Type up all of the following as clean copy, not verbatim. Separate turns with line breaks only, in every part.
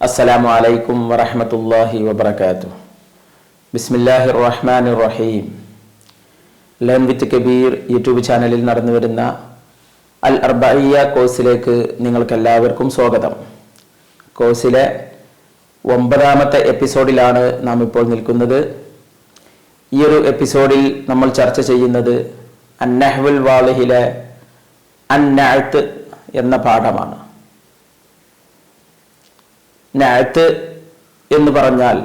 അസ്സലാമു അലൈക്കും വറഹ്മത്തുള്ളാഹി വബറകാതുഹു. ബിസ്മില്ലാഹിർ റഹ്മാനിർ റഹീം. ലേൺ വിത്ത് കബീർ യൂട്യൂബ് ചാനലിൽ നടന്നു വരുന്ന അൽ അർബഇയ്യ കോഴ്സിലേക്ക് നിങ്ങൾക്ക് എല്ലാവർക്കും സ്വാഗതം. കോഴ്സിലെ 9ാമത്തെ എപ്പിസോഡിലാണ് നാം ഇപ്പോൾ നിൽക്കുന്നത്. ഈ ഒരു എപ്പിസോഡിൽ നമ്മൾ ചർച്ച ചെയ്യുന്നത് അന്നഹ്വുൽ വാളിഹിലെ അന്നഅത്ത് എന്ന പാഠമാണ്. നഅത്ത് എന്ന് പറഞ്ഞാൽ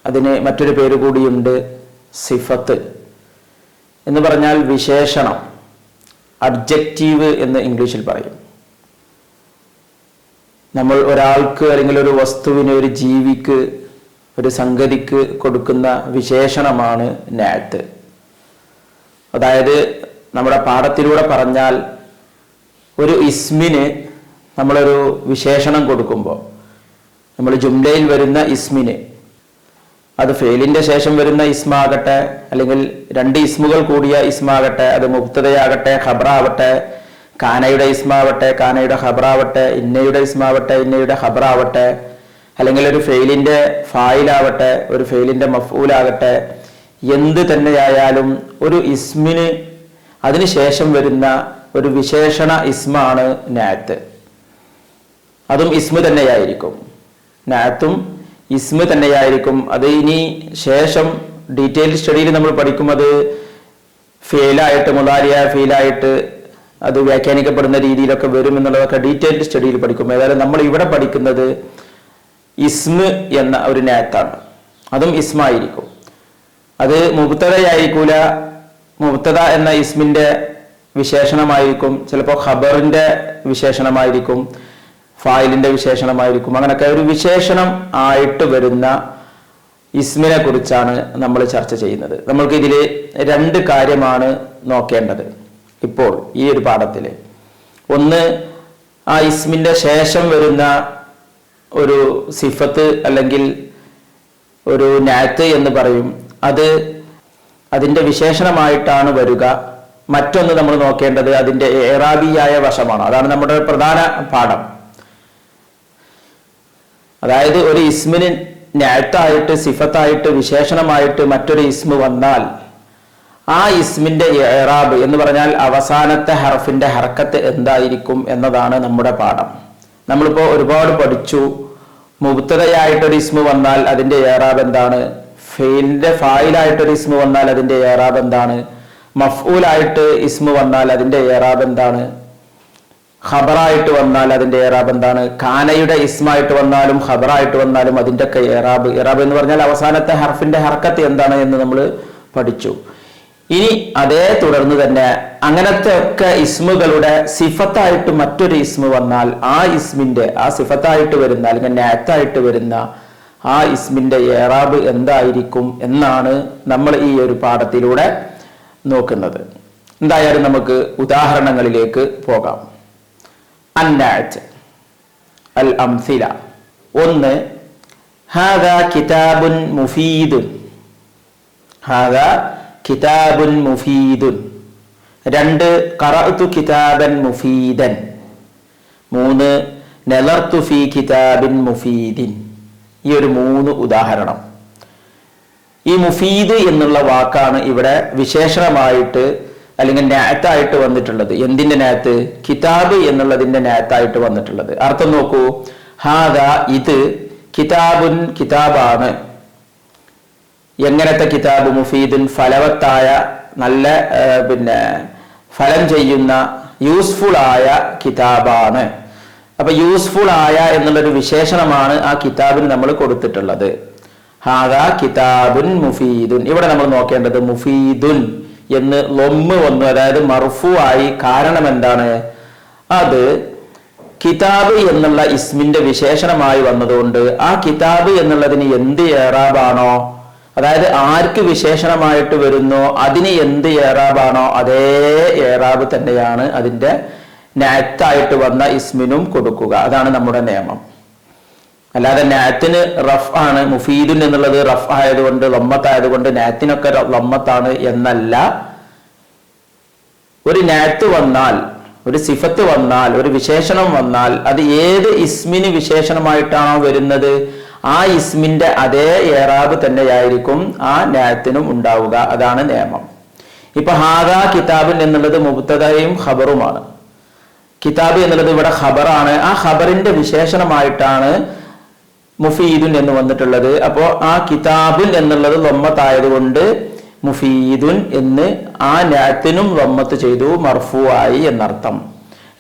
അതിന് മറ്റൊരു പേര് കൂടിയുണ്ട്, സിഫത്ത് എന്ന് പറഞ്ഞാൽ വിശേഷണം, അഡ്ജക്റ്റീവ് എന്ന് ഇംഗ്ലീഷിൽ പറയും. നമ്മൾ ഒരാൾക്ക് അല്ലെങ്കിൽ ഒരു വസ്തുവിന്, ഒരു ജീവിക്ക്, ഒരു സംഗതിക്ക് കൊടുക്കുന്ന വിശേഷണമാണ് നഅത്ത്. അതായത് നമ്മുടെ പാഠത്തിലൂടെ പറഞ്ഞാൽ ഒരു ഇസ്മിന് നമ്മളൊരു വിശേഷണം കൊടുക്കുമ്പോൾ, നമ്മൾ ജുംലയിൽ വരുന്ന ഇസ്മിന്, അത് ഫെയിലിന്റെ ശേഷം വരുന്ന ഇസ്മാകട്ടെ അല്ലെങ്കിൽ രണ്ട് ഇസ്മുകൾ കൂടിയ ഇസ്മാകട്ടെ, അത് മുബ്തദയാകട്ടെ ഖബറാവട്ടെ, കാനയുടെ ഇസ്മാവട്ടെ കാനയുടെ ഖബറാവട്ടെ, ഇന്നയുടെ ഇസ്മാവട്ടെ ഇന്നയുടെ ഖബറാവട്ടെ, അല്ലെങ്കിൽ ഒരു ഫെയിലിന്റെ ഫായിലാവട്ടെ ഒരു ഫെയിലിന്റെ മഫ്ഊലാകട്ടെ, എന്ത് തന്നെയായാലും ഒരു ഇസ്മിന് അതിനുശേഷം വരുന്ന ഒരു വിശേഷണ ഇസ്മാണ് നഅത്ത്. അതും ഇസ്മു തന്നെയായിരിക്കും, നഅത്തും ഇസ്മു തന്നെയായിരിക്കും. അത് ഇനി ശേഷം ഡീറ്റെയിൽ സ്റ്റഡിയിൽ നമ്മൾ പഠിക്കും. അത് ഫീലായിട്ട്, മുദാരിയ ഫീലായിട്ട് അത് വ്യാഖ്യാനിക്കപ്പെടുന്ന രീതിയിലൊക്കെ വരും എന്നുള്ളതൊക്കെ ഡീറ്റെയിൽഡ് സ്റ്റഡിയിൽ പഠിക്കും. ഏതായാലും നമ്മൾ ഇവിടെ പഠിക്കുന്നത് ഇസ്മ് എന്ന ഒരു നഅത്താണ്. അതും ഇസ്മായിരിക്കും. അത് മുബ്തദയായിരിക്കൂല, മുബ്തദ എന്ന ഇസ്മിന്റെ വിശേഷണമായിരിക്കും, ചിലപ്പോൾ ഖബറിന്റെ വിശേഷണമായിരിക്കും, ഫായിലിന്റെ വിശേഷണമായിരിക്കും. അങ്ങനെയൊക്കെ ഒരു വിശേഷണം ആയിട്ട് വരുന്ന ഇസ്മിനെ കുറിച്ചാണ് നമ്മൾ ചർച്ച ചെയ്യുന്നത്. നമ്മൾക്ക് ഇതിൽ രണ്ട് കാര്യമാണ് നോക്കേണ്ടത് ഇപ്പോൾ ഈ ഒരു പാഠത്തിൽ. ഒന്ന്, ആ ഇസ്മിന്റെ ശേഷം വരുന്ന ഒരു സിഫത്ത് അല്ലെങ്കിൽ ഒരു നഅത്ത് എന്ന് പറയും, അത് അതിന്റെ വിശേഷണമായിട്ടാണ് വരിക. മറ്റൊന്ന് നമ്മൾ നോക്കേണ്ടത് അതിന്റെ ഇറാബിയായ വശമാണ്. അതാണ് നമ്മുടെ പ്രധാന പാഠം. അതായത് ഒരു ഇസ്മിന് നഅത്തായിട്ട്, സിഫത്തായിട്ട്, വിശേഷണമായിട്ട് മറ്റൊരു ഇസ്മു വന്നാൽ ആ ഇസ്മിന്റെ ഇറാബ് എന്ന് പറഞ്ഞാൽ അവസാനത്തെ ഹർഫിന്റെ ഹർക്കത്ത് എന്തായിരിക്കും എന്നതാണ് നമ്മുടെ പാഠം. നമ്മളിപ്പോ ഒരുപാട് പഠിച്ചു. മുബ്തദയായിട്ടൊരു ഇസ്മു വന്നാൽ അതിന്റെ ഇറാബ് എന്താണ്, ഫെയിലിന്റെ ഫായിലായിട്ടൊരു ഇസ്മു വന്നാൽ അതിന്റെ ഇറാബ് എന്താണ്, മഫ്ഊലായിട്ട് ഇസ്മു വന്നാൽ അതിന്റെ ഇറാബ് എന്താണ്, ഖബറായിട്ട് വന്നാൽ അതിന്റെ ഇറാബ് എന്താണ്, കാനയുടെ ഇസ്മായിട്ട് വന്നാലും ഖബറായിട്ട് വന്നാലും അതിന്റെ ഒക്കെ ഇറാബ് എന്ന് പറഞ്ഞാൽ അവസാനത്തെ ഹർഫിന്റെ ഹർക്കത്ത് എന്താണ് എന്ന് നമ്മൾ പഠിച്ചു. ഇനി അതേ തുടർന്ന് തന്നെ അങ്ങനത്തെ ഒക്കെ ഇസ്മുകളുടെ സിഫത്തായിട്ട് മറ്റൊരു ഇസ്മു വന്നാൽ ആ ഇസ്മിന്റെ, ആ സിഫത്തായിട്ട് വരുന്ന അല്ലെങ്കിൽ നഅത്തായിട്ട് വരുന്ന ആ ഇസ്മിന്റെ ഇറാബ് എന്തായിരിക്കും എന്നാണ് നമ്മൾ ഈ ഒരു പാഠത്തിലൂടെ നോക്കുന്നത്. എന്തായാലും നമുക്ക് ഉദാഹരണങ്ങളിലേക്ക് പോകാം. അന്നഅത്ത് അൽ അംസില. ഒന്ന്, ഹാദാ കിതാബുൻ മുഫീദുൻ. ഹാദാ കിതാബുൻ മുഫീദുൻ. രണ്ട്, ഖറഅതു കിതാബൻ മുഫീദൻ. മൂന്ന്, നളർതു ഫീ കിതാബിൻ മുഫീദിൻ. ഈ ഒരു 3 ഉദാഹരണം. ഈ മുഫീദ് എന്നുള്ള വാക്കാണ് ഇവിടെ വിശേഷണമായിട്ട് അല്ലെങ്കിൽ നഅത്തായിട്ട് വന്നിട്ടുള്ളത്. എന്തിന്റെ നഅത്ത്? കിതാബ് എന്നുള്ളതിന്റെ നഅത്തായിട്ട് വന്നിട്ടുള്ളത്. അർത്ഥം നോക്കൂ. ഹാദാ, ഇത്, കിതാബുൻ, കിതാബാണ്. എങ്ങനത്തെ കിതാബ്? മുഫീദുൻ, ഫലവത്തായ, നല്ല ഫലം ചെയ്യുന്ന, യൂസ്ഫുൾ ആയ കിതാബാണ്. അപ്പൊ യൂസ്ഫുൾ ആയ എന്നുള്ളൊരു വിശേഷണമാണ് ആ കിതാബിന് നമ്മൾ കൊടുത്തിട്ടുള്ളത്. ഹാദാ കിതാബുൻ മുഫീദുൻ. ഇവിടെ നമ്മൾ നോക്കേണ്ടത് മുഫീദുൻ എന്ന് ലൊമ്മ് വന്നു, അതായത് മർഫു ആയി. കാരണം എന്താണ്? അത് കിതാബ് എന്നുള്ള ഇസ്മിന്റെ വിശേഷണമായി വന്നതുകൊണ്ട് ആ കിതാബ് എന്നുള്ളതിന് എന്ത് ഇറാബാണോ, അതായത് ആർക്ക് വിശേഷണമായിട്ട് വരുന്നോ അതിന് എന്ത് ഇറാബാണോ അതേ ഇറാബ് തന്നെയാണ് അതിന്റെ നഅത്തായിട്ട് വന്ന ഇസ്മിനും കൊടുക്കുക. അതാണ് നമ്മുടെ നിയമം. അല്ലാതെ നഅത്തിന് റഫ് ആണ്, മുഫീദുൻ എന്നുള്ളത് റഫ് ആയതുകൊണ്ട്, ലമ്മത്തായതുകൊണ്ട് നഅത്തിനൊക്കെ ലമ്മത്താണ് എന്നല്ല. ഒരു നഅത്ത് വന്നാൽ, ഒരു സിഫത്ത് വന്നാൽ, ഒരു വിശേഷണം വന്നാൽ അത് ഏത് ഇസ്മിന് വിശേഷണമായിട്ടാണോ വരുന്നത് ആ ഇസ്മിന്റെ അതേ ഇറാബ് തന്നെയായിരിക്കും ആ നഅത്തിനും ഉണ്ടാവുക. അതാണ് നിയമം. ഇപ്പൊ ഹാദാ കിതാബിൻ എന്നുള്ളത് മുബ്തദയും ഖബറുമാണ്. കിതാബ് എന്നുള്ളത് ഇവിടെ ഖബറാണ്. ആ ഖബറിന്റെ വിശേഷണമായിട്ടാണ് മുഫീദുൻ എന്ന് വന്നിട്ടുള്ളത്. അപ്പോ ആ കിതാബുൻ എന്നുള്ളത് ലമ്മത്തായതുകൊണ്ട് മുഫീദുൻ എന്ന് ആ നഅത്തിനും ലമ്മത്ത് ചെയ്തു, മർഫൂ ആയി എന്നർത്ഥം.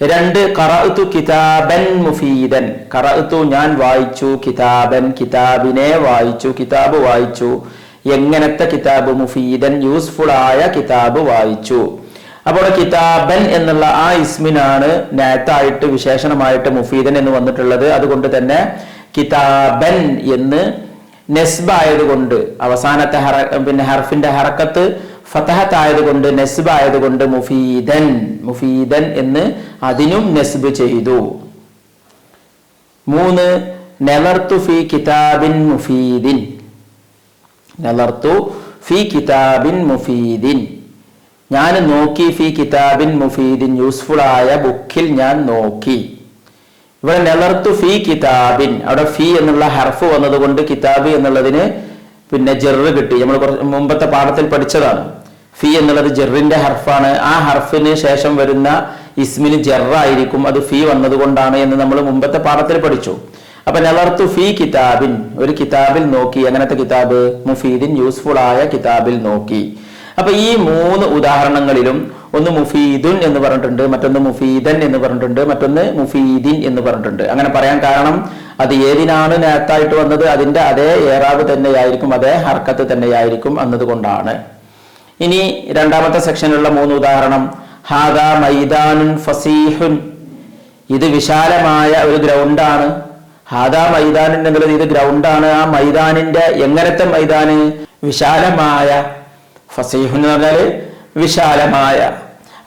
2 ഖറഅതു കിതാബൻ മുഫീദൻ. ഖറഅതു ഞാൻ വായിച്ചു, കിതാബൻ കിതാബിനെ വായിച്ചു, കിതാബ് വായിച്ചു. എങ്ങനത്തെ കിതാബ്? മുഫീദൻ യൂസ്ഫുൾ ആയ കിതാബ് വായിച്ചു. അപ്പോൾ കിതാബൻ എന്നുള്ള ആ ഇസ്മിനാണ് നഅത്തായിട്ട് വിശേഷണമായിട്ട് മുഫീദൻ എന്ന് വന്നിട്ടുള്ളത്. അതുകൊണ്ട് തന്നെ കിതാബൻ എന്ന് നെസ്ബ് ആയതുകൊണ്ട് അവസാനത്തെ ഹർഫിന്റെ ഹറക്കത്ത് ഫതഹത്ത് ആയതുകൊണ്ട് നെസ്ബ് ആയതുകൊണ്ട് മുഫീദൻ മുഫീദൻ എന്ന് അതിനും നെസ്ബ് ചെയ്തു. 3 നളർത്തു ഫീ കിതാബിൻ മുഫീദിൻ. നളർത്തു ഫീ കിതാബിൻ മുഫീദിൻ. ഞാൻ നോക്കി, ഫീ കിതാബിൻ മുഫീദിൻ യൂസ്ഫുൾ ആയ ബുക്കിൽ ഞാൻ നോക്കി. ഇവിടെ നളർത്തു ഫീ കിതാബിൻ, അവിടെ ഫീ എന്നുള്ള ഹർഫ് വന്നതുകൊണ്ട് കിതാബ് എന്നുള്ളതിന് ജെറ് കിട്ടി. നമ്മൾ മുമ്പത്തെ പാഠത്തിൽ പഠിച്ചതാണ്. ഫീ എന്നുള്ളത് ജെറിന്റെ ഹർഫാണ്. ആ ഹർഫിന് ശേഷം വരുന്ന ഇസ്മിന് ജെറായിരിക്കും. അത് ഫീ വന്നതുകൊണ്ടാണ് എന്ന് നമ്മൾ മുമ്പത്തെ പാഠത്തിൽ പഠിച്ചു. അപ്പൊ നളർത്തു ഫീ കിതാബിൻ, ഒരു കിതാബിൽ നോക്കി. എങ്ങനത്തെ കിതാബ്? മുഫീദിൻ യൂസ്ഫുൾ ആയ കിതാബിൽ നോക്കി. അപ്പൊ ഈ 3 ഉദാഹരണങ്ങളിലും ഒന്ന് മുഫീദുൻ എന്ന് പറഞ്ഞിട്ടുണ്ട്, മറ്റൊന്ന് മുഫീദൻ എന്ന് പറഞ്ഞിട്ടുണ്ട്, മറ്റൊന്ന് മുഫീദിൻ എന്ന് പറഞ്ഞിട്ടുണ്ട്. അങ്ങനെ പറയാൻ കാരണം അത് ഏതിനാണ് നഅത്തായിട്ട് വന്നത് അതിന്റെ അതേ ഇറാബ് തന്നെയായിരിക്കും, അതേ ഹർക്കത്ത് തന്നെയായിരിക്കും എന്നതുകൊണ്ടാണ്. ഇനി രണ്ടാമത്തെ സെക്ഷനിലുള്ള 3 ഉദാഹരണം. ഹാദാ മൈദാനുൻ ഫസീഹുൻ. ഇത് വിശാലമായ ഒരു ഗ്രൗണ്ടാണ്. ഹാദാ മൈദാനുൻ എന്നുള്ളത് ഇത് ഗ്രൗണ്ടാണ്. ആ മൈദാനിന്റെ എങ്ങനത്തെ മൈദാന്? വിശാലമായ. ഫസീഹുൻ എന്ന് പറഞ്ഞാല് വിശാലമായ.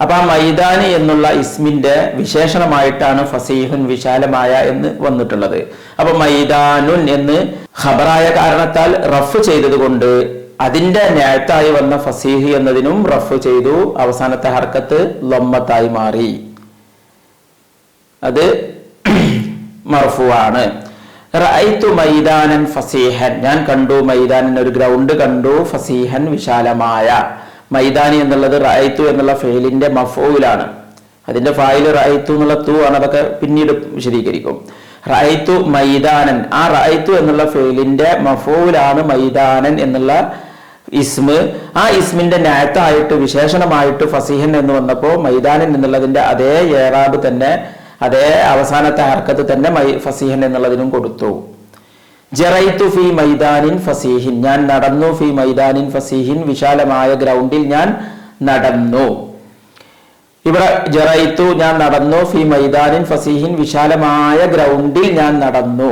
അപ്പൊ ആ മൈദാനി എന്നുള്ള ഇസ്മിന്റെ വിശേഷണമായിട്ടാണ് ഫസീഹുൻ വിശാലമായ എന്ന് വന്നിട്ടുള്ളത്. അപ്പൊ മൈദാനുൻ എന്ന് ഖബറായ കാരണത്താൽ റഫ് ചെയ്തതുകൊണ്ട് അതിന്റെ നഅത്തായി വന്ന ഫസീഹ് എന്നതിനും റഫ് ചെയ്തു. അവസാനത്തെ ഹർക്കത്ത് ലമ്മത്തായി മാറി, അത് മർഫൂ ആണ്. റഅയ്തു മൈദാനൻ ഫസീഹൻ. ഞാൻ കണ്ടു മൈദാനൻ, ഒരു ഗ്രൗണ്ട് കണ്ടു. ഫസീഹൻ വിശാലമായ. മൈദാനി എന്നുള്ളത് റഅയ്തു എന്നുള്ള ഫെയിലിന്റെ മഫ്ഊലാണ്. അതിന്റെ ഫായിൽ റഅയ്തു എന്നുള്ള തു ആണ്. അതൊക്കെ പിന്നീട് വിശദീകരിക്കും. റഅയ്തു മൈദാനൻ, ആ റഅയ്തു എന്നുള്ള ഫെയിലിന്റെ മഫ്ഊലാണ് മൈദാനൻ എന്നുള്ള ഇസ്മ്. ആ ഇസ്മിന്റെ നഅത്തായിട്ട് വിശേഷണമായിട്ട് ഫസീഹൻ എന്ന് വന്നപ്പോൾ മൈദാനൻ എന്നുള്ളതിന്റെ അതേ ഇറാബ് തന്നെ, അതേ അവസാനത്തെ ഹർക്കത്ത് തന്നെ ഫസീഹൻ എന്നുള്ളതിനും കൊടുത്തു. ജറൈതു ഫീ മൈദാനിൻ ഫസീഹിൻ. ഞാൻ നടന്നു. ഫീ മൈദാനിൻ ഫസീഹിൻ, വിശാലമായ ഗ്രൗണ്ടിൽ ഞാൻ നടന്നു. ഇവിടെ ജറൈതു ഞാൻ നടന്നു. ഫീ മൈദാനിൻ ഫസീഹിൻ, വിശാലമായ ഗ്രൗണ്ടിൽ ഞാൻ നടന്നു.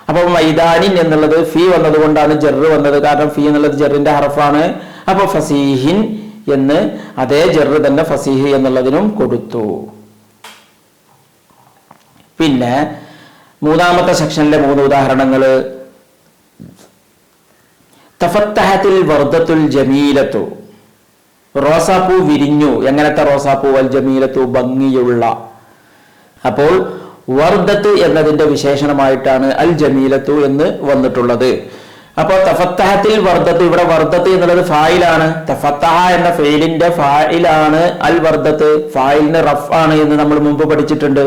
അപ്പൊ മൈദാനിൻ എന്നുള്ളത് ഫീ വന്നതുകൊണ്ടാണ് ജെറ് വന്നത്. കാരണം ഫീ എന്നുള്ളത് ജെറിന്റെ ഹർഫാണ്. അപ്പൊ ഫസീഹിൻ എന്ന് അതേ ജെറ് തന്നെ ഫസീഹ് എന്നുള്ളതിനും കൊടുത്തു. പിന്നെ 3ാമത്തെ സെക്ഷനിലെ 3 ഉദാഹരണങ്ങള്. തഫത്തഹത്തിൽ വർദത്തുൽ ജമീലത്തു. റോസാപ്പൂ വിരിഞ്ഞു. എങ്ങനത്തെ റോസാപ്പൂ? വൽ ജമീലത്തു, ഭംഗിയുള്ള. അപ്പോൾ വർദത്ത് എന്നതിന്റെ വിശേഷണമായിട്ടാണ് അൽ ജമീലത്തു എന്ന് വന്നിട്ടുള്ളത്. അപ്പൊ തഫത്തഹത്തിൽ വർദത്ത്, ഇവിടെ വർദത്ത് എന്നുള്ളത് ഫായിലാണ്. തഫത്തഹ എന്ന ഫെയിലിന്റെ ഫായിലാണ് അൽ വർദത്ത്. ഫായിലിന് റഫ് ആണ് എന്ന് നമ്മൾ മുമ്പ് പഠിച്ചിട്ടുണ്ട്.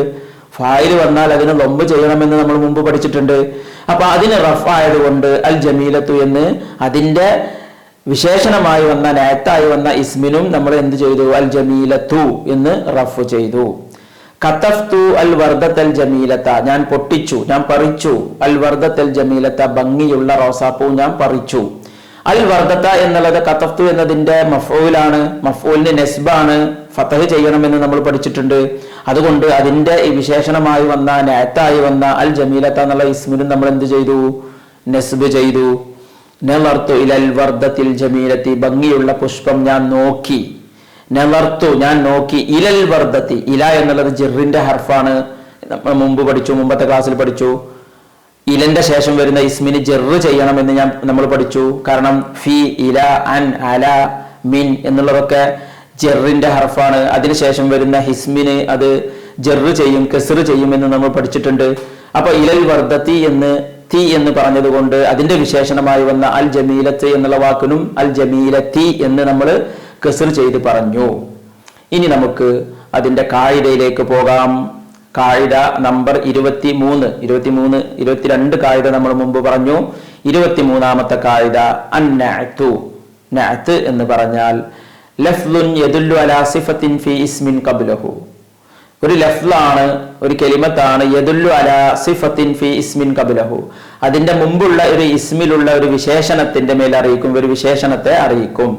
ഫായിൽ വന്നാൽ അതിന് ലംബ് ചെയ്യണമെന്ന് നമ്മൾ മുമ്പ് പഠിച്ചിട്ടുണ്ട്. അപ്പൊ അതിന് റഫ് ആയതുകൊണ്ട് അൽ ജമീലത്തു എന്ന് അതിന്റെ വിശേഷണമായി വന്ന നഅത്തായി വന്ന ഇസ്മിനും നമ്മൾ എന്ത് ചെയ്തു? അൽ ജമീലത്തു എന്ന് റഫ് ചെയ്തു. കതഫ്തു അൽ വർദത്തൽ ജമീലത്ത. ഞാൻ പൊട്ടിച്ചു, ഞാൻ പറിച്ചു. അൽ വർദത്തൽ ജമീലത്ത, ഭംഗിയുള്ള റോസാപ്പൂ ഞാൻ പറിച്ചു. അൽ വർദത്ത എന്നുള്ളത് കതഫ്തു എന്നതിന്റെ മഫ്ഊലാണ്. മഫ്ഊലിന് നെസ്ബാണ്, ഫതഹ് ചെയ്യണമെന്ന് നമ്മൾ പഠിച്ചിട്ടുണ്ട്. അതുകൊണ്ട് അതിന്റെ ഈ വിശേഷണമായി വന്ന നഅത്തായി വന്ന അൽ ജമീലത്ത എന്നുള്ള ഇസ്മിനും നമ്മൾ എന്ത് ചെയ്തു? നെസ്ബ് ചെയ്തു. നളർത്തു ഇലൽ വർദത്തിൽ ജമീലത്തി, ഭംഗിയുള്ള പുഷ്പം ഞാൻ നോക്കി. നളർത്തു ഞാൻ നോക്കി. ഇലൽ വർദത്തി, ഇല എന്നുള്ളത് ജെറിന്റെ ഹർഫാണ്. നമ്മൾ മുമ്പ് പഠിച്ചു, മുമ്പത്തെ ക്ലാസ്സിൽ പഠിച്ചു. ഇലന്റെ ശേഷം വരുന്ന ഇസ്മിന് ജെറ് ചെയ്യണമെന്ന് നമ്മൾ പഠിച്ചു. കാരണം ഫി, ഇല, അൻ, അല, മിൻ എന്നുള്ളതൊക്കെ ജെറിന്റെ ഹർഫാണ്. അതിനുശേഷം വരുന്ന ഹിസ്മിന് അത് ജെറ് ചെയ്യും, കെസർ ചെയ്യും എന്ന് നമ്മൾ പഠിച്ചിട്ടുണ്ട്. അപ്പൊ ഇലൽ വർദ്ധത്തി എന്ന് പറഞ്ഞതുകൊണ്ട് അതിന്റെ വിശേഷണമായി വന്ന അൽ ജമീലത്ത് എന്നുള്ള വാക്കിനും അൽ ജമീലത്തി എന്ന് നമ്മൾ കെസർ ചെയ്ത് പറഞ്ഞു. ഇനി നമുക്ക് അതിന്റെ കായിദയിലേക്ക് പോകാം. കായിദ നമ്പർ 23, 22 കായിദ നമ്മൾ മുമ്പ് പറഞ്ഞു. 23ാമത്തെ കായിദ അന്നഅതു. നഅത്ത് എന്ന് പറഞ്ഞാൽ ലഫ്ലുൻ യദുല്ലു അലാ സിഫത്തിൻ ഫീ ഇസ്മിൻ ഖബ്ലഹു. ഒരു ലഫ്ലാണ്, ഒരു കലിമത്താണ് യദുല്ലു അലാ സിഫത്തിൻ ഫീ ഇസ്മിൻ ഖബ്ലഹു. അതിന്റെ മുമ്പുള്ള ഒരു ഇസ്മിലുള്ള ഒരു വിശേഷണത്തിന്റെ മേൽ അറിയിക്കും, ഒരു വിശേഷണത്തെ അറിയിക്കും.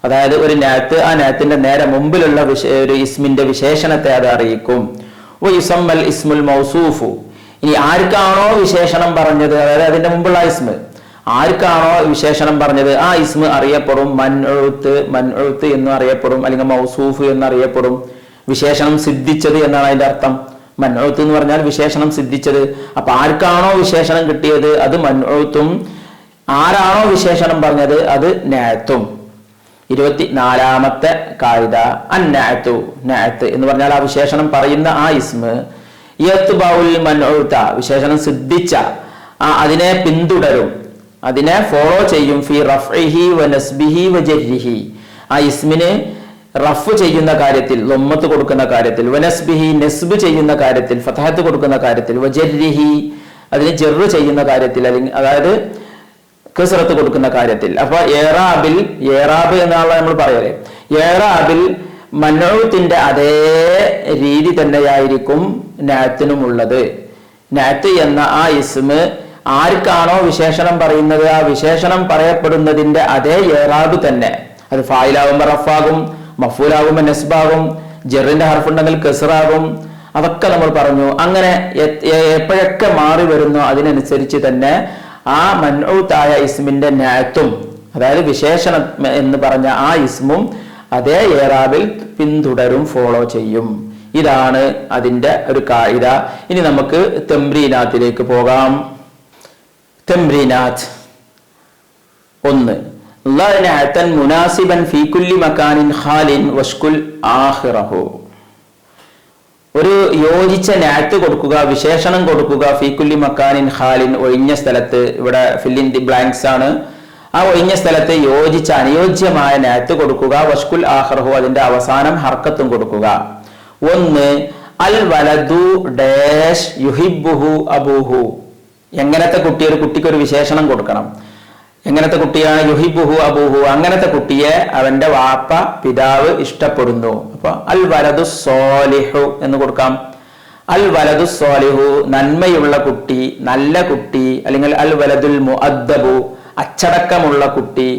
അതായത് ഒരു നഅത്ത്, ആ നഅത്തിന്റെ നേരെ മുമ്പിലുള്ള ഒരു ഇസ്മിന്റെ വിശേഷണത്തെ അത് അറിയിക്കും. വയുസമ്മൽ ഇസ്മുൽ മൗസൂഫു. ഇനി ആർക്കാണോ വിശേഷണം പറഞ്ഞത്, അതായത് അതിന്റെ മുമ്പുള്ള ഇസ്മ ആർക്കാണോ വിശേഷണം പറഞ്ഞത് ആ ഇസ്മ അറിയപ്പെടും മൻഉത്ത് എന്ന് അറിയപ്പെടും, അല്ലെങ്കിൽ മൗസൂഫ് എന്നറിയപ്പെടും. വിശേഷണം സിദ്ധിച്ചത് എന്നാണ് അതിന്റെ അർത്ഥം. മൻഉത്ത് എന്ന് പറഞ്ഞാൽ വിശേഷണം സിദ്ധിച്ചത്. അപ്പൊ ആർക്കാണോ വിശേഷണം കിട്ടിയത് അത് മൻഉത്തും, ആരാണോ വിശേഷണം പറഞ്ഞത് അത് നഅത്തും. 24ാമത്തെ കായിദ അന്നഅതു. നഅത്ത് എന്ന് പറഞ്ഞാൽ ആ വിശേഷണം പറയുന്ന ആ ഇസ്മ യത്ബഉൽ മൻഉത, വിശേഷണം സിദ്ധിച്ച അതിനെ പിന്തുടരും, അതിനെ ഫോളോ ചെയ്യും. ഫി റഫ്ഇഹി വനസ്ബിഹി വജർരിഹി. ആ ഇസ്മിന് റഫ് ചെയ്യുന്ന കാര്യത്തിൽ, ലമ്മത്ത് കൊടുക്കുന്ന കാര്യത്തിൽ, വനസ്ബിഹി നെസ്ബ് ചെയ്യുന്ന കാര്യത്തിൽ, ഫതഹത്ത് കൊടുക്കുന്ന കാര്യത്തിൽ, വജർരിഹി അതിന് ജർറ് ചെയ്യുന്ന കാര്യത്തിൽ, അല്ലെങ്കിൽ അതായത് കസ്റത്ത് കൊടുക്കുന്ന കാര്യത്തിൽ. അപ്പൊ ഏറാബ് എന്നാണ് നമ്മൾ പറയല്. ഏറാബിൽ മൻഉത്തിന്റെ അതേ രീതി തന്നെയായിരിക്കും നഅത്തിനുമുള്ളത്. നഅത്ത് എന്ന ആ ഇസ്മ് ആർക്കാണോ വിശേഷണം പറയുന്നത് ആ വിശേഷണം പറയപ്പെടുന്നതിന്റെ അതേ ഏറാബ് തന്നെ. അത് ഫായിലാകുമ്പോൾ റഫാകും, മഫൂലാകുമ്പോൾ നെസ്ബാകും, ജെറിന്റെ ഹർഫുണ്ടെങ്കിൽ കസ്റാകും. അതൊക്കെ നമ്മൾ പറഞ്ഞു. അങ്ങനെ എപ്പോഴൊക്കെ മാറി വരുന്നോ അതിനനുസരിച്ച് തന്നെ ആ മൻഉത്തായ ഇസ്മിന്റെ നഅത്തും, അതായത് വിശേഷണം എന്ന് പറഞ്ഞ ആ ഇസ്മും അതേ ഏറാബിൽ പിന്തുടരും, ഫോളോ ചെയ്യും. ഇതാണ് അതിന്റെ ഒരു കായിദ. ഇനി നമുക്ക് തംറീനാത്തിലേക്ക് പോകാം. തംറീനാത്ത് 1. ലഅനഅതൻ മുനാസിബൻ ഫീ കുല്ലി മകാനിൻ ഖാലിൻ വഷ്കുൽ ആഖിറഹു. ഒരു യോജിച്ച നഅത്ത് കൊടുക്കുക, വിശേഷണം കൊടുക്കുക. ഫീ കുല്ലി മക്കാനിൻ ഖാലിൻ, ഒഴിഞ്ഞ സ്ഥലത്ത്. ഇവിടെ ഫിൽ ഇൻ ദി ബ്ലാങ്ക്സ് ആണ്. ആ ഒഴിഞ്ഞ സ്ഥലത്ത് യോജിച്ച അനുയോജ്യമായ നഅത്ത് കൊടുക്കുക. വഷ്കുൽ ആഖിറഹു, അതിന്റെ അവസാനം ഹർക്കത്തും കൊടുക്കുക. 1. അൽ വലദു ഡാഷ് യുഹിബ്ബുഹു അബൂഹു. എങ്ങനത്തെ കുട്ടി, ഒരു കുട്ടിക്ക് ഒരു വിശേഷണം കൊടുക്കണം. എങ്ങനത്തെ കുട്ടിയാണ്? യുഹിബ്ബുഹു അബൂഹു, അങ്ങനത്തെ കുട്ടിയെ അവന്റെ വാപ്പ പിതാവ് ഇഷ്ടപ്പെടുന്നു. അപ്പൊ അൽ വലദു സ്വാലിഹു എന്ന് കൊടുക്കാം. അൽ വലദു സ്വാലിഹു, നന്മയുള്ള കുട്ടി, നല്ല കുട്ടി, അല്ലെങ്കിൽ അൽ വലദുൽ മുഅദ്ദബു, അച്ചടക്കമുള്ള കുട്ടി,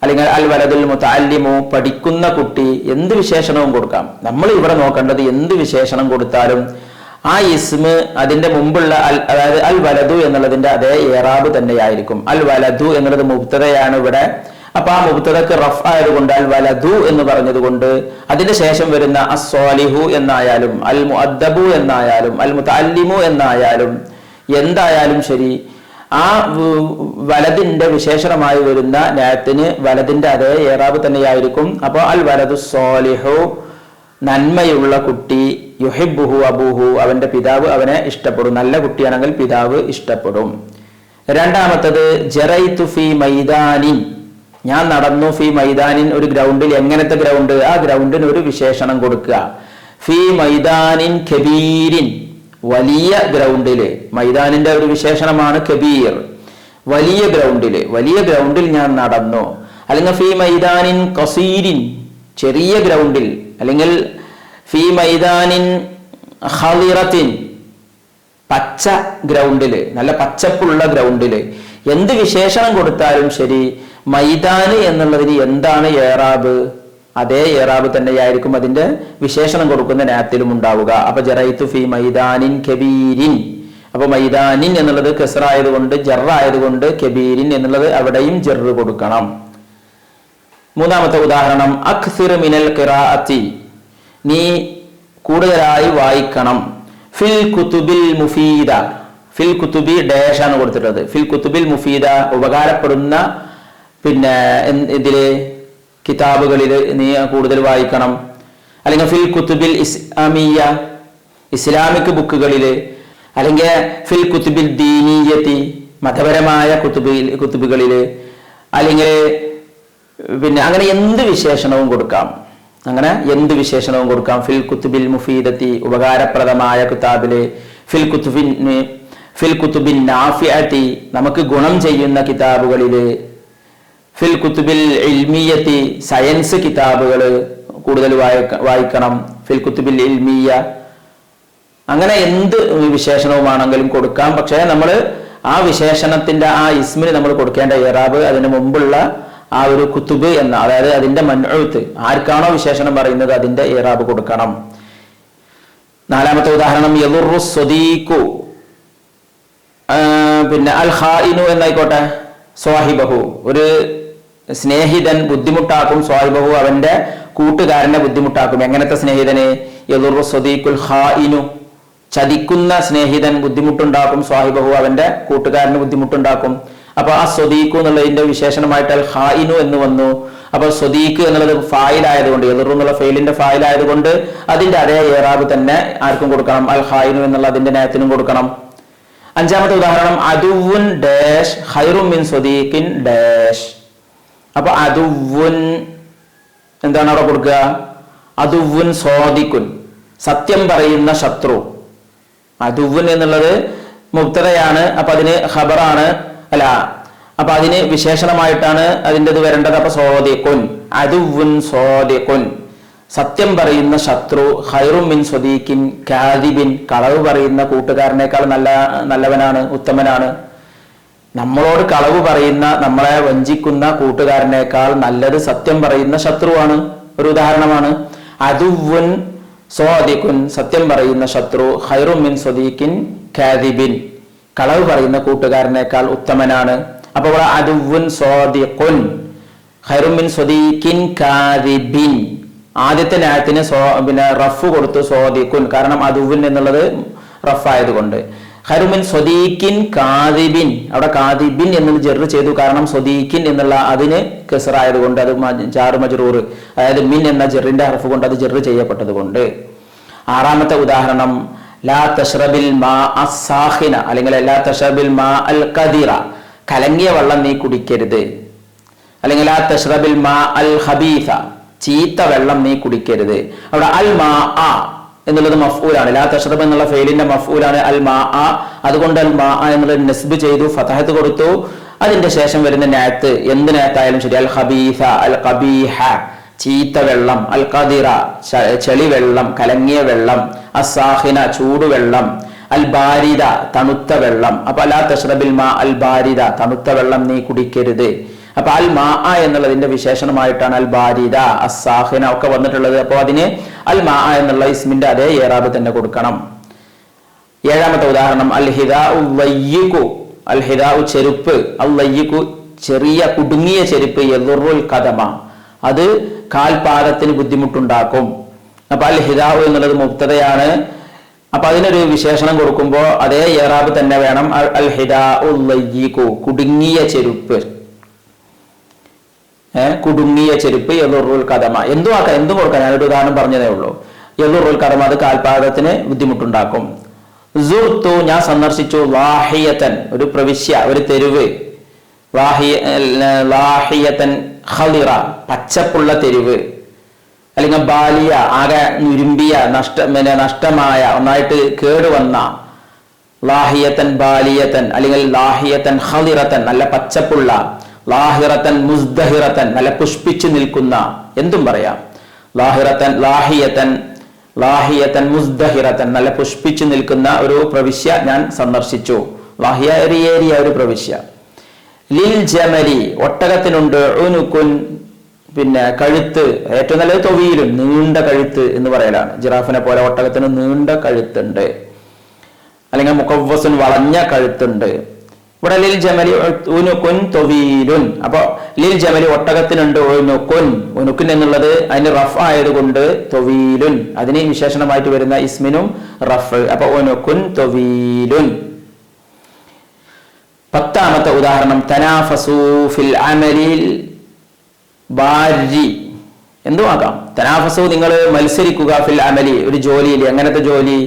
അല്ലെങ്കിൽ അൽ വലദുൽ മുതഅല്ലിമു, പഠിക്കുന്ന കുട്ടി. എന്ത് വിശേഷണവും കൊടുക്കാം. നമ്മൾ ഇവിടെ നോക്കേണ്ടത് എന്ത് വിശേഷണം കൊടുത്താലും ആ ഇസ്മ് അതിന്റെ മുമ്പുള്ള അതായത് അൽ വലദു എന്നുള്ളതിന്റെ അതേ ഏറാബ് തന്നെയായിരിക്കും. അൽ വലദു എന്നുള്ളത് മുബ്തദയാണ് ഇവിടെ. അപ്പൊ ആ മുബ്തദക്ക് റഫ് ആയതുകൊണ്ട് അൽ വലദു എന്ന് പറഞ്ഞതുകൊണ്ട് അതിന്റെ ശേഷം വരുന്ന അസ്വാലിഹു എന്നായാലും അൽ മുഅദ്ദബു എന്നായാലും അൽ മുതഅല്ലിമു എന്നായാലും എന്തായാലും ശരി, ആ വലദിന്റെ വിശേഷണമായി വരുന്ന നഅത്തിന് വലദിന്റെ അതേ ഏറാബ് തന്നെയായിരിക്കും. അപ്പോൾ അൽ വലദു സ്വാലിഹു, നന്മയുള്ള കുട്ടി, യുഹിബ്ബുഹു അബൂഹു, അവന്റെ പിതാവ് അവനെ ഇഷ്ടപ്പെടും. നല്ല കുട്ടിയാണെങ്കിൽ പിതാവ് ഇഷ്ടപ്പെടും. 2ാമത്തത് ജറൈതു ഫീ മൈദാനിൻ, ഞാൻ നടന്നു. ഫീ മൈദാനിൻ, ഒരു ഗ്രൗണ്ടിൽ. എങ്ങനത്തെ ഗ്രൗണ്ട്? ആ ഗ്രൗണ്ടിന് ഒരു വിശേഷണം കൊടുക്കുക. ഫീ മൈദാനിൻ കബീരിൻ, വലിയ ഗ്രൗണ്ടില്. മൈദാനിന്റെ ഒരു വിശേഷണമാണ് കബീർ, വലിയ ഗ്രൗണ്ടില്. വലിയ ഗ്രൗണ്ടിൽ ഞാൻ നടന്നു. അല്ലെങ്കിൽ ഫീ മൈദാനിൻ ഖസീരിൻ, ചെറിയ ഗ്രൗണ്ടിൽ. അല്ലെങ്കിൽ ഫീ മൈദാനിൻ ഖളിറത്തിൻ, പച്ച ഗ്രൗണ്ടില്, നല്ല പച്ചപ്പുള്ള ഗ്രൗണ്ടില്. എന്ത് വിശേഷണം കൊടുത്താലും ശരി, മൈദാന് എന്നുള്ളതിന് എന്താണ് ഏറാബ്? അതേ ഏറാബ് തന്നെയായിരിക്കും അതിന്റെ വിശേഷണം കൊടുക്കുന്ന നഅത്തിലും ഉണ്ടാവുക. അപ്പൊ ജറൈതു ഫീ മൈദാനിൻ കബീരിൻ. അപ്പൊ മൈദാനിൻ എന്നുള്ളത് കസ്റായതുകൊണ്ട്, ജറായതുകൊണ്ട് കബീരിൻ എന്നുള്ളത് അവിടെയും ജറ് കൊടുക്കണം. 3ാമത്തെ ഉദാഹരണം അക്സിർ മിനൽ ഖിറാഅത്തി, നീ കൂടുതലായി വായിക്കണം. ഫിൽ കുതുബിൽ മുഫീദ, ഫിൽ കുതുബി ഡാഷ് ആണ് കൊടുത്തിട്ടുള്ളത്. ഫിൽ കുതുബിൽ മുഫീദ, ഉപകാരപ്പെടുന്ന ഇതില് കിതാബുകളിൽ നീ കൂടുതൽ വായിക്കണം. അല്ലെങ്കിൽ ഫിൽ കുത്തുബിൽ ഇസ്ലാമിയ, ഇസ്ലാമിക് ബുക്കുകളിൽ, അല്ലെങ്കിൽ ഫിൽ കുത്തുബിൽ ദീനീയത്തി, മതപരമായ കുത്തുബുകളിൽ, അല്ലെങ്കിൽ പിന്നെ അങ്ങനെ എന്ത് വിശേഷണവും കൊടുക്കാം. അങ്ങനെ എന്ത് വിശേഷണവും കൊടുക്കാം. ഫിൽ കുത്തുബിൽ മുഫീദത്തി, ഉപകാരപ്രദമായ കിതാബില്, ഫിൽ കുത്തുബിൻ നാഫിഅത്തി, നമുക്ക് ഗുണം ചെയ്യുന്ന കിതാബുകളില്, ഫിൽ കുത്തുബിൽ ഇൽമിയത്തി, സയൻസ് കിതാബുകൾ കൂടുതൽ വായിക്കണം. ഫിൽ കുത്തുബിൽ ഇൽമിയ, അങ്ങനെ എന്ത് വിശേഷണവുമാണെങ്കിലും കൊടുക്കാം. പക്ഷേ നമ്മൾ ആ വിശേഷണത്തിന്റെ ആ ഇസ്മിന് നമ്മൾ കൊടുക്കേണ്ട ഇറാബ് അതിന് മുമ്പുള്ള ആ ഒരു കുത്തുബ് എന്ന, അതായത് അതിന്റെ മൻഉത്ത്, ആർക്കാണോ വിശേഷണം പറയുന്നത് അതിന്റെ ഇറാബ് കൊടുക്കണം. നാലാമത്തെ ഉദാഹരണം യദുറു സ്വദീഖു, പിന്നെ അൽ ഖായിനു എന്നായിക്കോട്ടെ, സ്വാഹിബഹു, ഒരു സ്നേഹിതൻ ബുദ്ധിമുട്ടാക്കും, സ്വാഹിബഹു അവന്റെ കൂട്ടുകാരനെ ബുദ്ധിമുട്ടാക്കും. എങ്ങനത്തെ സ്നേഹിതന്? യദുറു സ്വദീഖുൽ ഖായിനു, ചതിക്കുന്ന സ്നേഹിതൻ ബുദ്ധിമുട്ടുണ്ടാക്കും, സ്വാഹിബഹു അവന്റെ കൂട്ടുകാരന് ബുദ്ധിമുട്ടുണ്ടാക്കും. അപ്പൊ ആ സ്വദീഖു എന്നുള്ളതിന്റെ വിശേഷണമായിട്ട് അൽ ഖായിനു എന്ന് വന്നു. അപ്പൊ സ്വദീഖ് എന്നുള്ളത് ഫായിലായതുകൊണ്ട്, യദുറു എന്നുള്ള ഫെയിലിന്റെ ഫായിലായതുകൊണ്ട് അതിന്റെ അതേ ഇറാബ് തന്നെ ആർക്കും കൊടുക്കണം, അൽ ഖായിനു എന്നുള്ള അതിന്റെ നയത്തിനും കൊടുക്കണം. അഞ്ചാമത്തെ ഉദാഹരണം അദുവുൻ ഡാഷ് ഖൈറും മിൻ സ്വദീഖിൻ ഡാഷ്. അപ്പൊ അദുവുൻ എന്താണ് അവിടെ കൊടുക്കുക? അദുവുൻ സ്വാദിഖുൻ, സത്യം പറയുന്ന ശത്രു. അദുവുൻ എന്നുള്ളത് മുബ്തദയാണ്, അപ്പൊ അതിന് ഖബറാണ്, അല്ല അപ്പൊ അതിന് വിശേഷണമായിട്ടാണ് അതിൻ്റെത് വരേണ്ടത്. അപ്പൊ സ്വാദിഖുൻ, അദുവുൻ സ്വാദിഖുൻ, സത്യം പറയുന്ന ശത്രു. ഖൈറും മിൻ സ്വദീഖിൻ കാദിബിൻ, കളവ് പറയുന്ന കൂട്ടുകാരനേക്കാൾ നല്ലവനാണ്, ഉത്തമനാണ്. നമ്മളോട് കളവ് പറയുന്ന, നമ്മളെ വഞ്ചിക്കുന്ന കൂട്ടുകാരനേക്കാൾ നല്ലത് സത്യം പറയുന്ന ശത്രുവാണ്. ഒരു ഉദാഹരണമാണ് അദുവുൻ സ്വാദിഖുൻ, സത്യം പറയുന്ന ശത്രു. ഖൈറും മിൻ സ്വദീഖിൻ കാദിബിൻ, കളവ് പറയുന്ന കൂട്ടുകാരനേക്കാൾ ഉത്തമനാണ്. അപ്പൊ ഇവിടെ അദുവുൻ സ്വാദിഖുൻ ഖൈറും മിൻ സ്വദീഖിൻ കാദിബിൻ, ആദ്യത്തെ ന്യായത്തിന് പിന്നെ റഫ് കൊടുത്തു സ്വാദിഖുൻ, കാരണം അദുവുൻ എന്നുള്ളത് റഫ് ആയതുകൊണ്ട്. ഖൈറും മിൻ സ്വദീഖിൻ കാദിബിൻ, അവിടെ കാദിബിൻ എന്നത് ജർ ചെയ്തു, കാരണം സ്വദീഖിൻ എന്നുള്ള അതിന് കസ്റ ആയതുകൊണ്ട്, അത് ജാർ മജ്റൂർ, അതായത് മിൻ എന്ന ജറിന്റെ ഹർഫ് കൊണ്ട് അത് ജർ ചെയ്യപ്പെട്ടത് കൊണ്ട്. ആറാമത്തെ ഉദാഹരണം ലാ തശ്റബിൽ മാ അസ്സാഖിന, അല്ലെങ്കിൽ ലാ തശ്റബിൽ മാ അൽ ഖദീറ, കലങ്ങിയ വെള്ളം നീ കുടിക്കരുത്. അല്ലെങ്കിൽ ലാ തശ്റബിൽ മാ അൽ ഖബീസ, ചീത്ത വെള്ളം നീ കുടിക്കരുത്. അവിടെ അൽ മാ ആ എന്നുള്ളത് മഫ്ഊലാണ്, ലാ തശ്റബ് എന്നുള്ള ഫെയിലിന്റെ മഫ്ഊലാണ് അൽ മാ ആ, അതുകൊണ്ട് അൽ മാ എന്നുള്ളത് നസ്ബ് ചെയ്തു, ഫതഹത്ത് കൊടുത്തു. അതിന്റെ ശേഷം വരുന്ന നഅത്ത്, എന്ത് നഅത്തായാലും ശരി, അൽ ഖബീസ, അൽ ഖബീഹ, ചീത്ത വെള്ളം, അൽ ഖദിറ, ചെളി വെള്ളം, കലങ്ങിയ വെള്ളം, അസ്സാഖിന, ചൂടുവെള്ളം, അൽ ബാരിദ, തണുത്ത വെള്ളം. അപ്പൊ ലാ തശ്റബിൽ മാ അൽ ബാരിദ, തണുത്ത വെള്ളം നീ കുടിക്കരുത്. അപ്പൊ അൽ മാ എന്നതിന്റെ വിശേഷണമായിട്ടാണ് അൽ ബാരിദ, അസ്സാഖിന ഒക്കെ വന്നിട്ടുള്ളത്. അപ്പൊ അതിന് അൽ മാ എന്നുള്ള ഇസ്മിന്റെ അതേ ഇറാബ് തന്നെ കൊടുക്കണം. ഏഴാമത്തെ ഉദാഹരണം അൽ ഹിദാഉ വയ്യിഖു, അൽ ഹിദാഉ ചെരുപ്പ്, അൽ വയ്യിഖു ചെറിയ കുടുങ്ങിയ ചെരുപ്പ്, യദുറുൽ ഖദമ, അത് കാൽപാദത്തിന് ബുദ്ധിമുട്ടുണ്ടാക്കും. അപ്പൊ അൽ ഹിദാഉ എന്നുള്ളത് മുബ്തദയാണ്, അപ്പൊ അതിനൊരു വിശേഷണം കൊടുക്കുമ്പോൾ അതേ ഇറാബ് തന്നെ വേണം, അൽ ഹിദാഉ വയ്യിഖു, കുടുങ്ങിയ ചെരുപ്പ്, കുടുങ്ങിയ ചെരുപ്പ്, യദുറുൽ ഖദമ, എന്തും ആക്കാം, എന്തും കൊടുക്കാം. ഞാനൊരു ഉദാഹരണം പറഞ്ഞതേ ഉള്ളൂ. യദുറുൽ ഖദമ, അത് കാൽപാദത്തിന് ബുദ്ധിമുട്ടുണ്ടാക്കും. സുർതു, ഞാൻ സന്ദർശിച്ചു. ലാഹിയതൻ, ഒരു പ്രവിശ്യ, ഒരു തെരുവ്. ലാഹിയതൻ ഖളിറ, പച്ചപ്പുള്ള തെരുവ്. അല്ലെങ്കിൽ ബാലിയ, ആകെ നുരുമ്പിയ, നഷ്ടമായ, ഒന്നായിട്ട് കേടുവന്ന. ലാഹിയതൻ ബാലിയതൻ, അല്ലെങ്കിൽ ലാഹിയതൻ ഖളിറതൻ, നല്ല പച്ചപ്പുള്ള. ലാഹിറത്തൻ മുസ്ദഹിറത്തൻ, നല്ല പുഷ്പിച്ചു നിൽക്കുന്ന, എന്തും പറയാം. ലാഹിറത്തൻ, ലാഹിയത്തൻ മുസ്ദഹിറത്തൻ, നല്ല പുഷ്പിച്ചു നിൽക്കുന്ന ഒരു പ്രവിശ്യ ഞാൻ സന്ദർശിച്ചു. ലാഹിയ ഒരു ഏരിയ, ഒരു പ്രവിശ്യ. ലിൽ ജമലി, ഒട്ടകത്തിനുണ്ട്. ഉനുകുൻ, പിന്നെ കഴുത്ത്, ഏറ്റവും നല്ലത് തൊവീലും, നീണ്ട കഴുത്ത് എന്ന് പറയലാണ്. ജിറാഫിനെ പോലെ ഒട്ടകത്തിന് നീണ്ട കഴുത്തുണ്ട്. അല്ലെങ്കിൽ മുഖവ്വസുൻ, വളഞ്ഞ കഴുത്തുണ്ട്. ഇവിടെ ലിൽ ജമലി ഉനുകുൻ തൊവീലുൻ, അപ്പൊ ലിൽ ജമലി ഒട്ടകത്തിനുണ്ട്. ഉനുകുൻ, ഉനുകുൻ എന്നുള്ളത് അതിന് റഫ് ആയതുകൊണ്ട് തൊവീലുൻ, അതിന് വിശേഷണമായിട്ട് വരുന്ന ഇസ്മിനും റഫ്. അപ്പൊ ഉനുകുൻ തൊവീലുൻ. പത്താമത്തെ ഉദാഹരണം തനാഫസു ഫിൽ അമലിൽ ബാരി എന്തുമാകാം. തനാഫസു നിങ്ങൾ മത്സരിക്കുക, ഫിൽ അമലി ഒരു ജോലിയിൽ. എങ്ങനത്തെ ജോലി?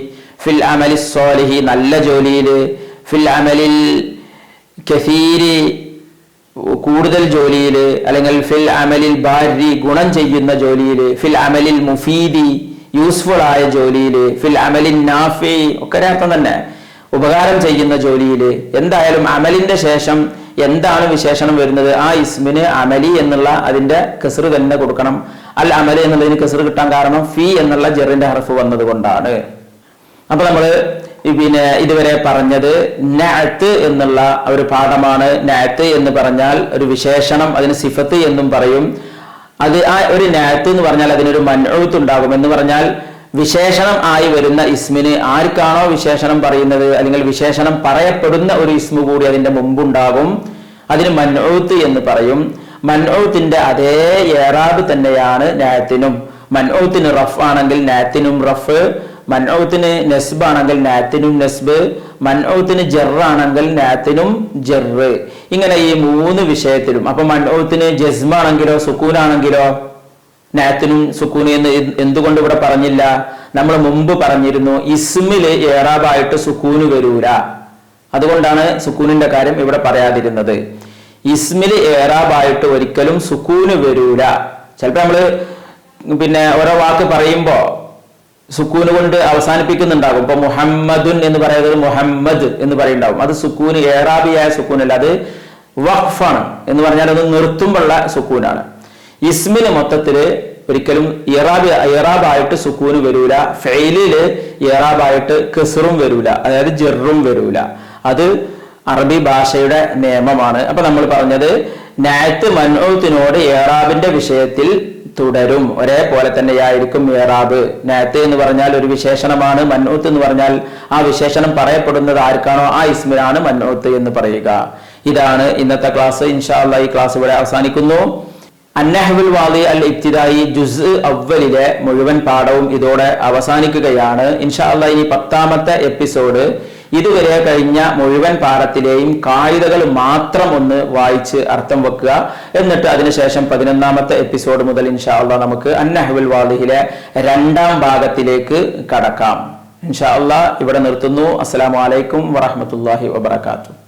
ഫിൽ അമലി സ്വാലിഹി നല്ല ജോലിയിൽ, ഫിൽ അമലിൽ കസീരി കൂടുതൽ ജോലിയിൽ, അല്ലെങ്കിൽ ഫിൽ അമലിൽ ബാരി ഗുണം ചെയ്യുന്ന ജോലിയിൽ, ഫിൽ അമലിൽ മുഫീദി യൂസ്ഫുൾ ആയ ജോലിയിൽ, ഫിൽ അമലിൻ നാഫി ഒക്കെ അർത്ഥം തന്നെ ഉപകാരം ചെയ്യുന്ന ജോലിയിൽ. എന്തായാലും അമലിന്റെ ശേഷം എന്താണ് വിശേഷണം വരുന്നത്? ആ ഇസ്മിന് അമലി എന്നുള്ള അതിന്റെ കസ്റ് തന്നെ കൊടുക്കണം. അൽ അമലി എന്നുള്ളതിന് കസ്റ് കിട്ടാൻ കാരണം ഫി എന്നുള്ള ജറിന്റെ ഹർഫ് വന്നത് കൊണ്ടാണ്. അപ്പൊ നമ്മള് പിന്നെ ഇതുവരെ പറഞ്ഞത് നഅത്ത് എന്നുള്ള ഒരു പാഠമാണ്. നഅത്ത് എന്ന് പറഞ്ഞാൽ ഒരു വിശേഷണം, അതിന് സിഫത്ത് എന്നും പറയും. അത് ആ ഒരു നഅത്ത് എന്ന് പറഞ്ഞാൽ അതിനൊരു മൻഊത്ത് ഉണ്ടാകും. എന്ന് പറഞ്ഞാൽ വിശേഷണം ആയി വരുന്ന ഇസ്മിന് ആർക്കാണോ വിശേഷണം പറയുന്നത്, അല്ലെങ്കിൽ വിശേഷണം പറയപ്പെടുന്ന ഒരു ഇസ്മു കൂടി അതിന്റെ മുമ്പുണ്ടാകും. അതിന് മൻഊത്ത് എന്ന് പറയും. മൻഊത്തിന്റെ അതേ ഇഅ്റാബ് തന്നെയാണ് നഅത്തിനും. മൻഊത്തിന് റഫ് ആണെങ്കിൽ നഅത്തിനും റഫ്, മൻഊത്തിന് നസ്ബ് ആണെങ്കിൽ നഅത്തിനും നസ്ബ്, മൻഊത്തിന് ജർ ആണെങ്കിൽ നഅത്തിനും ജർ. ഇങ്ങനെ ഈ മൂന്ന് വിഷയത്തിലും. അപ്പൊ മൻഊത്തിന് ജസ്മ ആണെങ്കിലോ സുക്കൂനാണെങ്കിലോ നഅത്തിനും സുക്കൂന് എന്ന് എന്തുകൊണ്ട് ഇവിടെ പറഞ്ഞില്ല? നമ്മൾ മുമ്പ് പറഞ്ഞിരുന്നു ഇസ്മില് ഇഅ്റാബായിട്ട് സുക്കൂന് വരൂല. അതുകൊണ്ടാണ് സുക്കൂനിന്റെ കാര്യം ഇവിടെ പറയാതിരുന്നത്. ഇസ്മില് ഇഅ്റാബായിട്ട് ഒരിക്കലും സുക്കൂന് വരൂല. ചിലപ്പോ നമ്മള് പിന്നെ ഓരോ വാക്ക് പറയുമ്പോ സുക്കൂന് കൊണ്ട് അവസാനിപ്പിക്കുന്നുണ്ടാകും. ഇപ്പൊ മുഹമ്മദുൻ എന്ന് പറയുന്നത് മുഹമ്മദ് എന്ന് പറയുന്നുണ്ടാവും. അത് സുക്കൂന് ഇഅ്റാബിയായ സുക്കൂനല്ല, അത് വഖഫാണ്. എന്ന് പറഞ്ഞാൽ അത് നിർത്തുമ്പോഴുള്ള സുക്കൂനാണ്. ഇസ്മിന് മൊത്തത്തില് ഒരിക്കലും ഇറാബായിട്ട് സുക്കൂന് വരൂല. ഫെയിലില് ഇറാബായിട്ട് കസ്റും വരൂല, അതായത് ജെറും വരൂല. അത് അറബി ഭാഷയുടെ നിയമമാണ്. അപ്പൊ നമ്മൾ പറഞ്ഞത് നഅത്ത് മൻഊത്തിനോട് ഇറാബിന്റെ വിഷയത്തിൽ തുടരും. ഒരേപോലെ തന്നെയായിരിക്കും ഇറാബ്. നഅത്ത് എന്ന് പറഞ്ഞാൽ ഒരു വിശേഷണമാണ്. മൻഊത്ത് എന്ന് പറഞ്ഞാൽ ആ വിശേഷണം പറയപ്പെടുന്നത് ആർക്കാണോ ആ ഇസ്മിനാണ് മൻഊത്ത് എന്ന് പറയുക. ഇതാണ് ഇന്നത്തെ ക്ലാസ്. ഇൻഷാ അല്ലാഹ് ഈ ക്ലാസ് ഇവിടെ അവസാനിക്കുന്നു. അന്നഹ്വുൽ വാദി അൽ ഇബ്തിദായി ജുസ് അവ്വലിലെ മുഴുവൻ പാഠവും ഇതോടെ അവസാനിക്കുകയാണ്. ഇൻഷാ അല്ലാഹ് ഇനി 10ാമത്തെ എപ്പിസോഡ് ഇതുവരെ കഴിഞ്ഞ മുഴുവൻ പാഠത്തിലെയും കായികകൾ മാത്രം ഒന്ന് വായിച്ച് അർത്ഥം വെക്കുക. എന്നിട്ട് അതിനുശേഷം 11ാമത്തെ എപ്പിസോഡ് മുതൽ ഇൻഷാ അല്ലാഹ് നമുക്ക് അന്നഹ്വുൽ വാദിഹിലെ 2ാം ഭാഗത്തിലേക്ക് കടക്കാം. ഇൻഷാ അല്ലാഹ് ഇവിടെ നിർത്തുന്നു. അസ്സലാമു അലൈക്കും വറഹ്മത്തുള്ളാഹി വബറകാതുഹു.